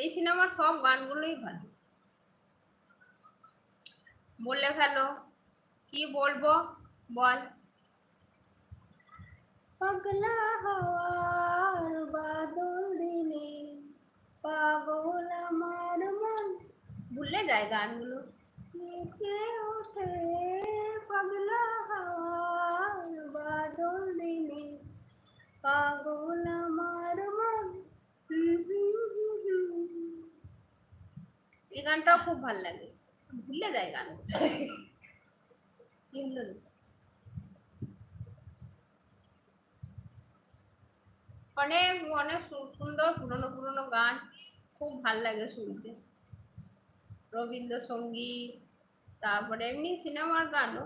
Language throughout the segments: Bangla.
এই সিনেমার সব গানগুলোই ভালো। বলে ফেলো, কি বলবো বল। পাগলা হাওয়ার বাদল দিনে পাগল আমার মন, ভুলে যায় গানগুলো। নিচে ওঠে পাগলা হাওয়ার বাদল দিনে পাগল আমার মন। এই গানটাও খুব ভালো লাগে, ভুলে যায় গান। কি হলো? অনেক অনেক সুন্দর পুরনো পুরনো গান খুব ভাল লাগে শুনতে, রবীন্দ্রসঙ্গীত, তারপরে এমনি সিনেমার গানও।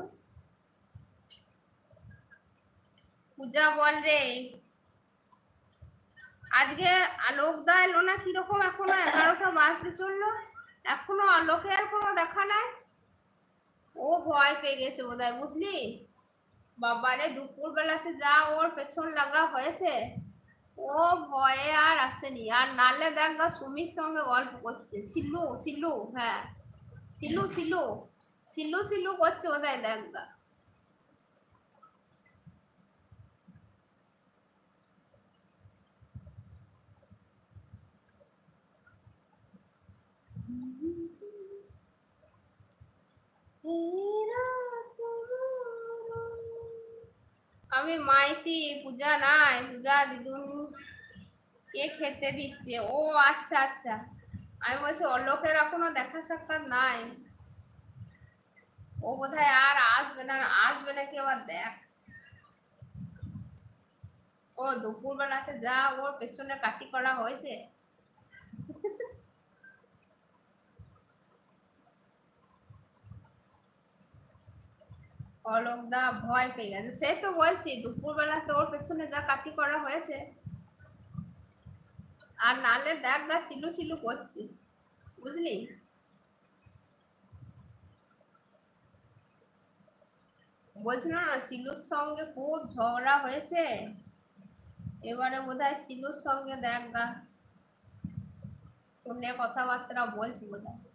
পূজা বল রে, আজকে আলোক দা এলো না কিরকম? এখনো 11টা বাজতে চললো, এখনো আলোকের কোনো দেখা নাই। ও ভয় পেয়ে গেছে বোধহয়, বুঝলি? বাবারে দুপুর বেলাতে যা ওর পেছন লাগা হয়েছে, ও ভয়ে আর আসেনি। আর নালে দেখ না সুমির সঙ্গে গল্প করছে, সিলু সিলু, হ্যাঁ সিলু সিলু সিলু সিলু করছে বোধহয়, দেখ না। আমি মাইতি, পূজা নাই, পূজা দিদুন কে খেতে দিচ্ছে। ও আচ্ছা আচ্ছা, আমি বলছি অলোকের এখনো দেখা সাক্ষাৎ নাই, ও বোধহয় আর আসবে না, আসবে নাকি আবার দেখ। ও দুপুর বেলাতে যা ওর পেছনে কাটি করা হয়েছে। অলোক দা ভয় পেয়ে গেছে, সে তো বলছি দুপুর বেলাতে ওর পেছনে যা কাটি করা হয়েছে। আর নালে দেখ না সিলু সিলু করছি, বুঝলি? বলছিল না সিলুর সঙ্গে খুব ঝগড়া হয়েছে, এবারে বোধহয় সিলুর সঙ্গে দেখ গা ফোনে কথাবার্তা বলছি বোধহয়।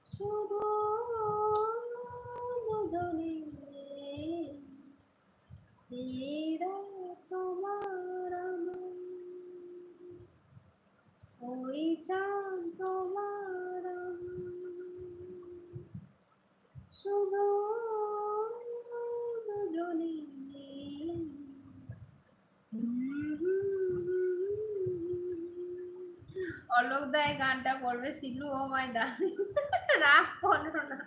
শুধু দুজনে তোমার ওই চাঁদ তোমার শুধু দুজনে। অলোক দায় গানটা করবে সিলু, ও মাই ডার্লিং। রাগ করো না,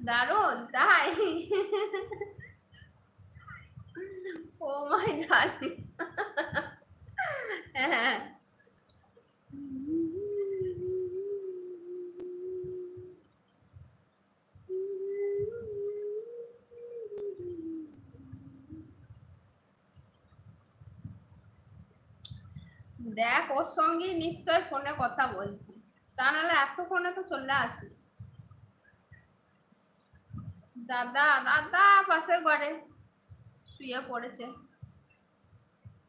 দারুণ তাই। ও মাই ডার্লিং, হ্যাঁ। দেখ ওর সঙ্গে নিশ্চয় ফোনে কথা বলছি, তা নাহলে এতক্ষণে তো চলে আসি। দাদা দাদা পাশের ঘরে শুয়ে পড়েছে,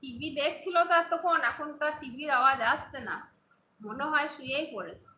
টিভি দেখছিল তো এতক্ষণ, এখন তো টিভির আওয়াজ আসছে না, মনে হয় শুয়েই পড়েছে।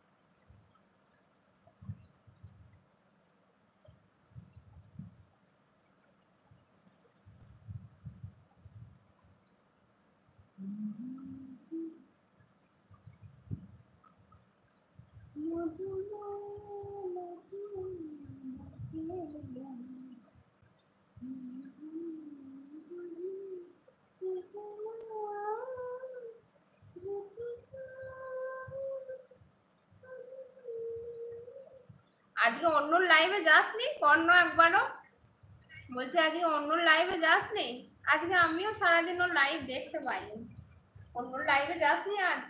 আজকে অন্য লাইভে যাসনি কর্ণ একবারও? বলছি আজকে অন্য লাইভে যাসনি? আজকে আমিও সারাদিন ওর লাইভ দেখতে পাইনি। অন্য লাইভে যাসনি আজ?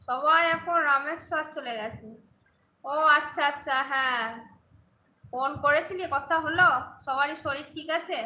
সবাই এখন রামেশ্বর চলে গেছে। ও আচ্ছা আচ্ছা, হ্যাঁ ফোন করেছিলি, কথা হলো? সবারই শরীর ঠিক আছে?